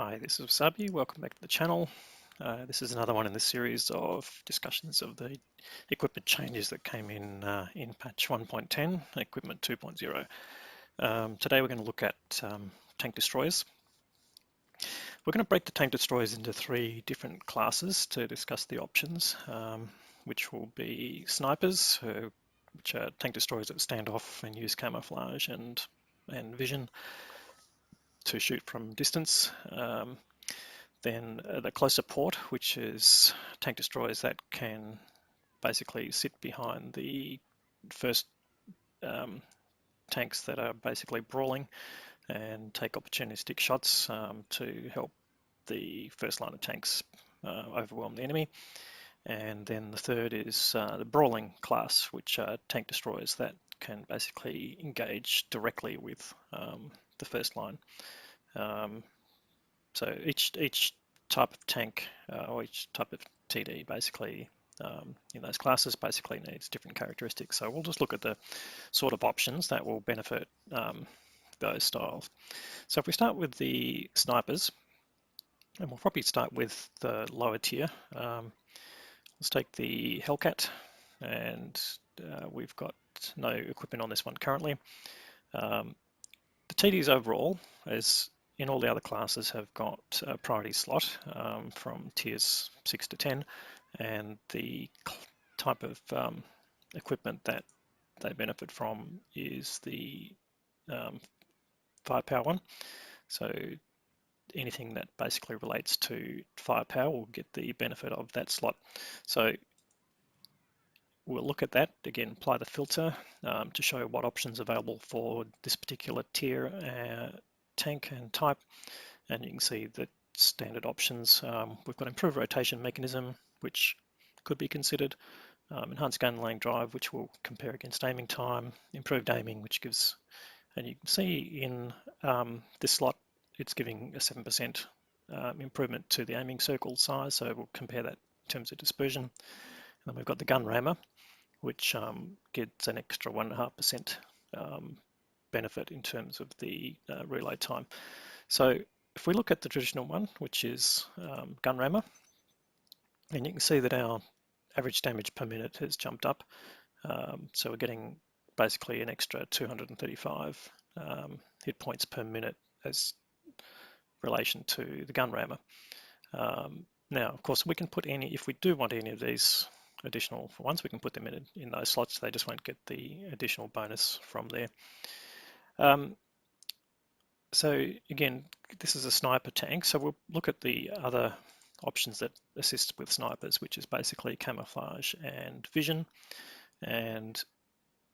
Hi, this is Wasabi. Welcome back to the channel. This is another one in the series of discussions of the equipment changes that came in patch 1.10, equipment 2.0. Today we're going to look at tank destroyers. We're going to break the tank destroyers into three different classes to discuss the options, which will be snipers, which are tank destroyers that stand off and use camouflage and vision to shoot from distance. Then the closer port, which is tank destroyers that can basically sit behind the first tanks that are basically brawling and take opportunistic shots to help the first line of tanks overwhelm the enemy. And then the third is the brawling class, which are tank destroyers that can basically engage directly with the first line. So each type of tank or each type of TD basically in those classes basically needs different characteristics. So we'll just look at the sort of options that will benefit those styles. So if we start with the snipers, and we'll probably start with the lower tier. Let's take the Hellcat, and we've got no equipment on this one currently. The TDs overall, as in all the other classes, have got a priority slot from tiers 6 to 10, and the type of equipment that they benefit from is the firepower one. So anything that basically relates to firepower will get the benefit of that slot. So we'll look at that again, apply the filter to show what options are available for this particular tier tank and type, and you can see the standard options. We've got improved rotation mechanism, which could be considered, enhanced gun laying drive, which will compare against aiming time, improved aiming, which gives, and you can see in this slot it's giving a 7% improvement to the aiming circle size, so we'll compare that in terms of dispersion. And then we've got the gun rammer, which gets an extra 1.5% benefit in terms of the reload time. So if we look at the traditional one, which is gun rammer, and you can see that our average damage per minute has jumped up. So we're getting basically an extra 235 hit points per minute as relation to the gun rammer. Now, of course, we can put any, if we do want any of these additional ones, we can put them in those slots. They just won't get the additional bonus from there. So again, this is a sniper tank, so we'll look at the other options that assist with snipers, which is basically camouflage and vision. And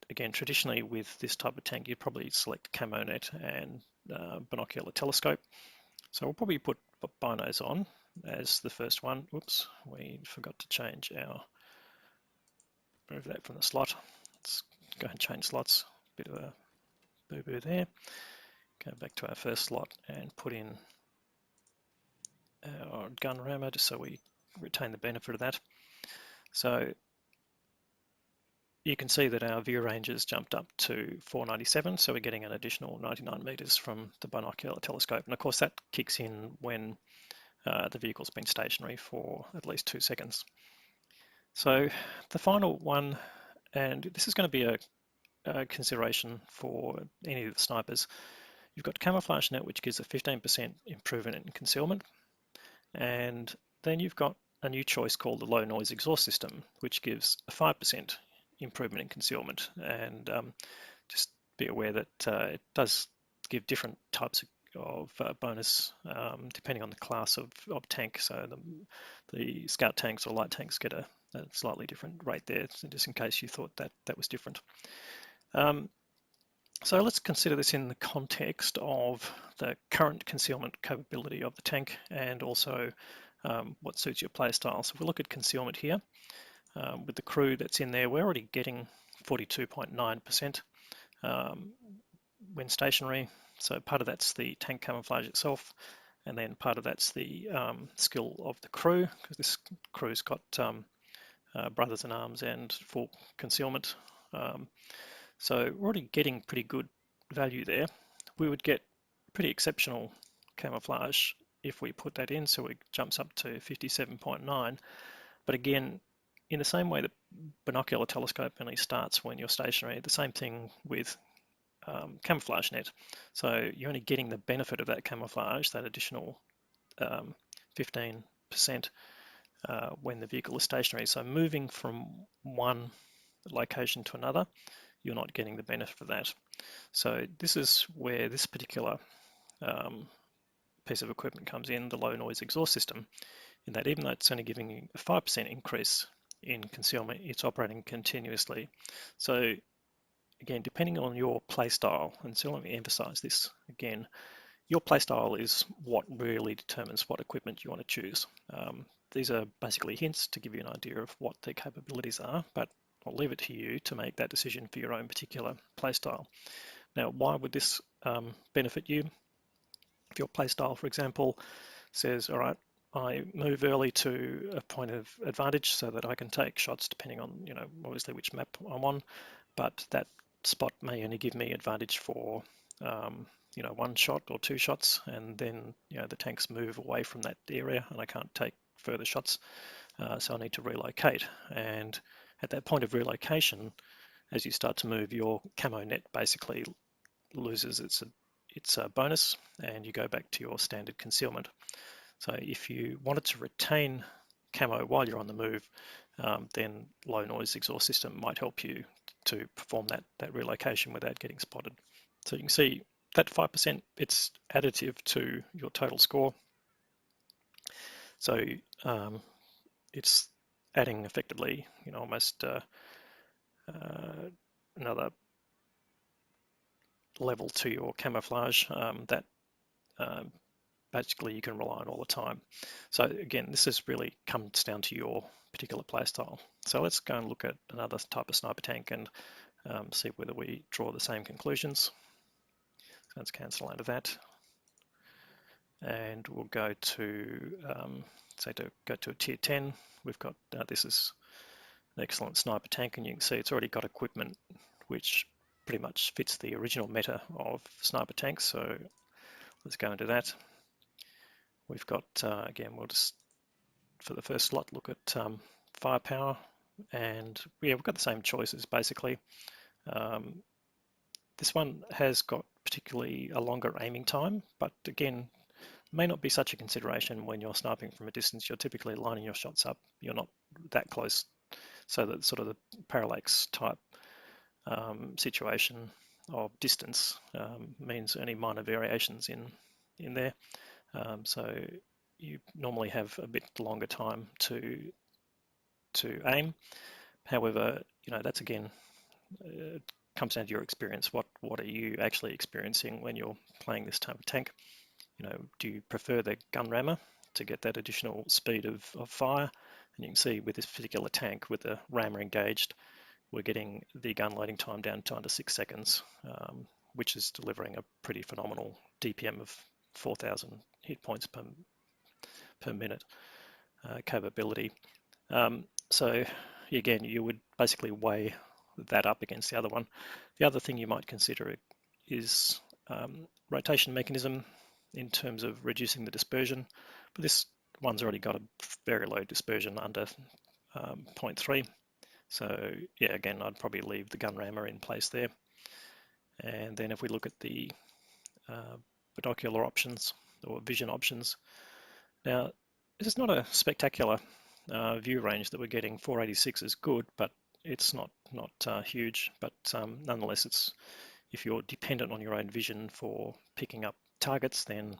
again, traditionally with this type of tank, you'd probably select camo net and binocular telescope. So we'll probably put binos on as the first one. Whoops, we forgot to change move that from the slot. Let's go and change slots. Bit of a boo-boo there. Go back to our first slot and put in our gun rammer just so we retain the benefit of that. So you can see that our view range has jumped up to 497, so we're getting an additional 99 meters from the binocular telescope. And of course that kicks in when the vehicle's been stationary for at least 2 seconds. So the final one, and this is going to be a consideration for any of the snipers, you've got camouflage net, which gives a 15% improvement in concealment. And then you've got a new choice called the low noise exhaust system, which gives a 5% improvement in concealment. And just be aware that it does give different types of bonus depending on the class of tank. So the scout tanks or light tanks get a slightly different rate there, so just in case you thought that was different. So let's consider this in the context of the current concealment capability of the tank and also what suits your play style. So if we look at concealment here, with the crew that's in there, we're already getting 42.9% when stationary. So part of that's the tank camouflage itself, and then part of that's the skill of the crew, because this crew's got brothers in arms and full concealment. So we're already getting pretty good value there. We would get pretty exceptional camouflage if we put that in, so it jumps up to 57.9. But again, in the same way that binocular telescope only starts when you're stationary, the same thing with camouflage net. So you're only getting the benefit of that camouflage, that additional 15% when the vehicle is stationary. So moving from one location to another, you're not getting the benefit of that. So this is where this particular piece of equipment comes in, the low noise exhaust system, in that even though it's only giving you a 5% increase in concealment, it's operating continuously. So again, depending on your play style, and so let me emphasize this again, your play style is what really determines what equipment you want to choose. These are basically hints to give you an idea of what their capabilities are, but I'll leave it to you to make that decision for your own particular play style. Now, why would this benefit you? If your play style, for example, says, all right, I move early to a point of advantage so that I can take shots depending on, obviously which map I'm on, but that spot may only give me advantage for, one shot or two shots, and then, the tanks move away from that area and I can't take further shots, so I need to relocate. And at that point of relocation, as you start to move, your camo net basically loses its bonus and you go back to your standard concealment. So if you wanted to retain camo while you're on the move, then low noise exhaust system might help you to perform that relocation without getting spotted. So you can see that 5%, it's additive to your total score. So it's adding effectively, almost another level to your camouflage that basically you can rely on all the time. So again, this is really comes down to your particular playstyle. So let's go and look at another type of sniper tank and see whether we draw the same conclusions. So let's cancel out of that. And we'll go to, say to go to a tier 10. We've got, this is an excellent sniper tank, and you can see it's already got equipment which pretty much fits the original meta of sniper tanks. So let's go into that. We've got, again, we'll just, for the first slot, look at firepower. And yeah, we've got the same choices, basically. This one has got particularly a longer aiming time, but again, may not be such a consideration when you're sniping from a distance. You're typically lining your shots up. You're not that close. So that sort of the parallax type situation of distance means only minor variations in there. So you normally have a bit longer time to aim. However, that's again comes down to your experience. What are you actually experiencing when you're playing this type of tank? Do you prefer the gun rammer to get that additional speed of fire? And you can see with this particular tank, with the rammer engaged, we're getting the gun loading time down to under 6 seconds, which is delivering a pretty phenomenal DPM of 4,000 hit points per minute capability. So again, you would basically weigh that up against the other one. The other thing you might consider is rotation mechanism in terms of reducing the dispersion, but this one's already got a very low dispersion under 0.3. So yeah, again, I'd probably leave the gun rammer in place there. And then if we look at the binocular options or vision options, now this is not a spectacular view range that we're getting. 486 is good, but it's not huge. But nonetheless, it's, if you're dependent on your own vision for picking up targets, then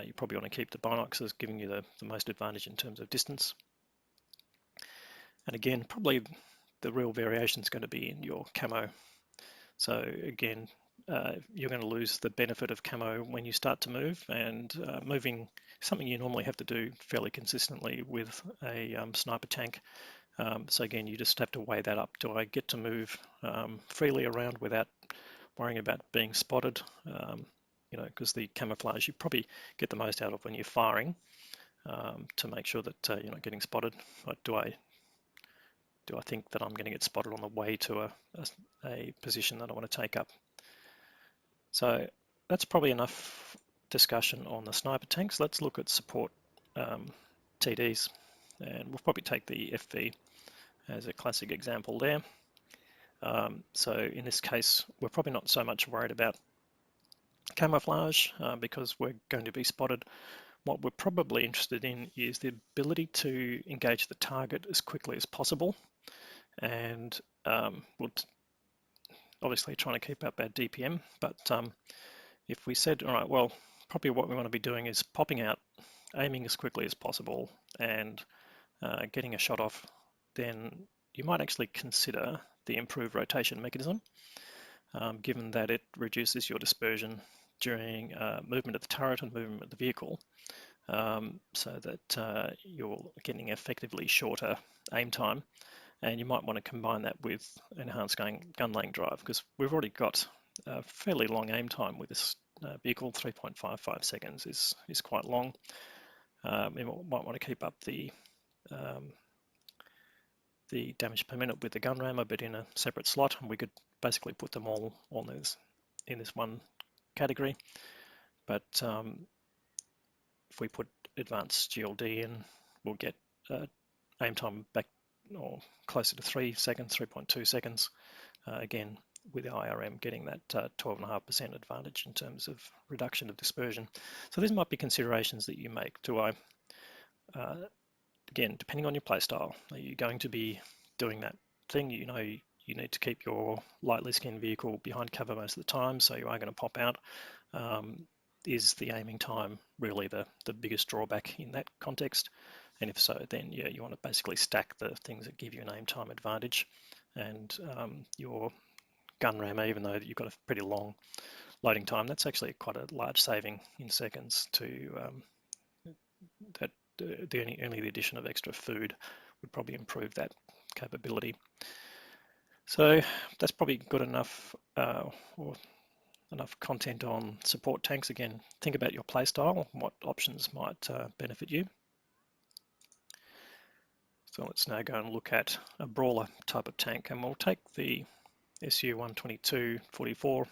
you probably want to keep the binocs as giving you the most advantage in terms of distance. And again, probably the real variation is going to be in your camo. So again, you're going to lose the benefit of camo when you start to move, and moving something you normally have to do fairly consistently with a sniper tank. So again, you just have to weigh that up. Do I get to move freely around without worrying about being spotted? Because the camouflage you probably get the most out of when you're firing to make sure that you're not getting spotted. But do I think that I'm going to get spotted on the way to a position that I want to take up? So that's probably enough discussion on the sniper tanks, let's look at support TDs, and we'll probably take the FV as a classic example there. So in this case, we're probably not so much worried about camouflage because we're going to be spotted. What we're probably interested in is the ability to engage the target as quickly as possible, and we'll obviously trying to keep up our DPM, but if we said, all right, well, probably what we want to be doing is popping out, aiming as quickly as possible, and getting a shot off, then you might actually consider the improved rotation mechanism, given that it reduces your dispersion during movement of the turret and movement of the vehicle, so that you're getting effectively shorter aim time. And you might want to combine that with enhanced gun laying drive, because we've already got a fairly long aim time with this vehicle. 3.55 seconds is quite long. We might want to keep up the damage per minute with the gun rammer, but in a separate slot, and we could basically put them all on in this one category. But if we put advanced GLD in, we'll get aim time back or closer to 3 seconds, 3.2 seconds. Again, with the IRM getting that 12.5% advantage in terms of reduction of dispersion. So these might be considerations that you make. Again, depending on your playstyle, are you going to be doing that thing? You know, you need to keep your lightly skinned vehicle behind cover most of the time, so you are going to pop out. Is the aiming time really the biggest drawback in that context? And if so, then yeah, you want to basically stack the things that give you an aim time advantage. And your gun rammer, even though you've got a pretty long loading time, that's actually quite a large saving in seconds to that. Only the addition of extra food would probably improve that capability. So that's probably good enough or enough content on support tanks. Again, think about your playstyle, what options might benefit you. So let's now go and look at a brawler type of tank, and we'll take the SU-122-44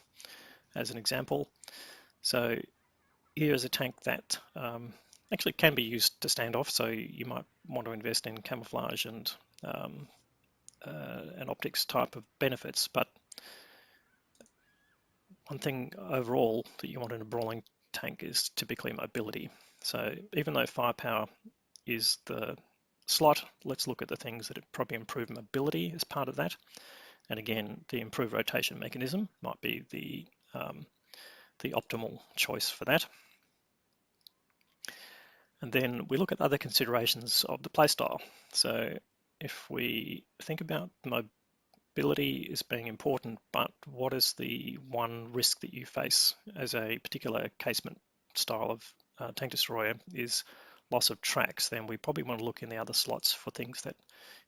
as an example. So here is a tank that actually can be used to stand off, so you might want to invest in camouflage and optics type of benefits. But one thing overall that you want in a brawling tank is typically mobility. So even though firepower is the slot, let's look at the things that probably improve mobility as part of that. And again, the improved rotation mechanism might be the optimal choice for that. And then we look at other considerations of the playstyle. So if we think about mobility as being important, but what is the one risk that you face as a particular casement style of tank destroyer is loss of tracks, then we probably want to look in the other slots for things that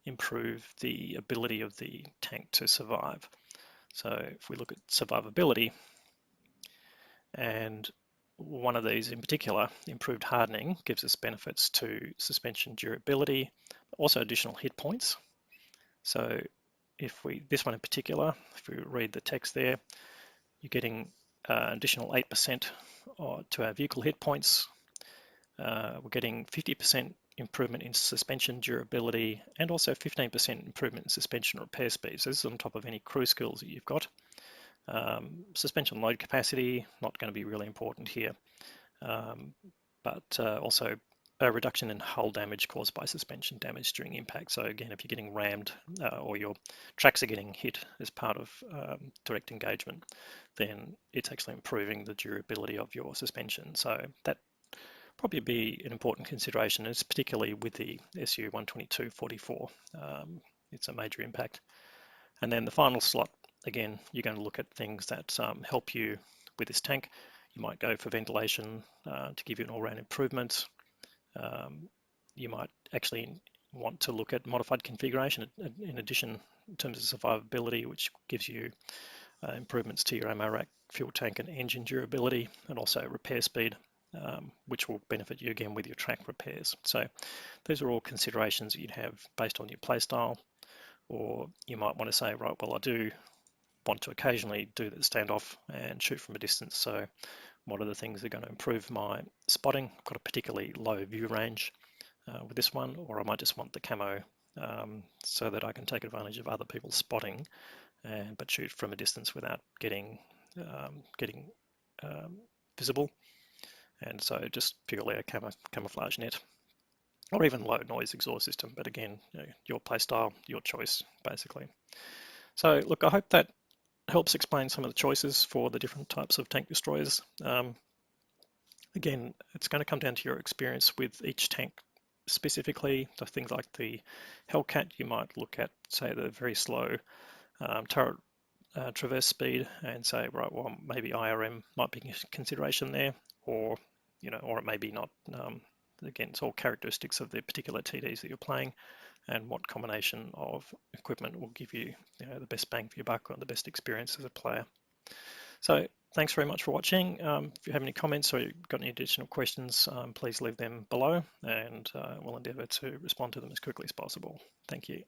improve the ability of the tank to survive. So if we look at survivability, and one of these in particular, improved hardening, gives us benefits to suspension durability, also additional hit points. So if this one in particular, if we read the text there, you're getting additional 8% to our vehicle hit points. We're getting 50% improvement in suspension durability and also 15% improvement in suspension repair speed. So this is on top of any crew skills that you've got. Suspension load capacity, not going to be really important here, but also a reduction in hull damage caused by suspension damage during impact. So again, if you're getting rammed or your tracks are getting hit as part of direct engagement, then it's actually improving the durability of your suspension. So that probably be an important consideration, and it's particularly with the SU-122-44. It's a major impact. And then the final slot, again, you're going to look at things that help you with this tank. You might go for ventilation to give you an all-round improvement. You might actually want to look at modified configuration in addition in terms of survivability, which gives you improvements to your ammo rack, fuel tank and engine durability, and also repair speed, which will benefit you again with your track repairs. So these are all considerations that you'd have based on your playstyle. Or you might want to say, right, well, I do want to occasionally do the standoff and shoot from a distance. So what are the things that are going to improve my spotting. I've got a particularly low view range with this one, or I might just want the camo so that I can take advantage of other people's spotting, but shoot from a distance without getting visible. And so just purely a camouflage net, or even low noise exhaust system. But again, your play style, your choice, basically. So look, I hope that helps explain some of the choices for the different types of tank destroyers. Again, it's going to come down to your experience with each tank specifically. So things like the Hellcat, you might look at, say, the very slow turret traverse speed and say, right, well, maybe IRM might be a consideration there, or or it may be not. Again, it's all characteristics of the particular TDs that you're playing, and what combination of equipment will give you, the best bang for your buck or the best experience as a player. So thanks very much for watching. If you have any comments or you've got any additional questions, please leave them below, and we'll endeavour to respond to them as quickly as possible. Thank you.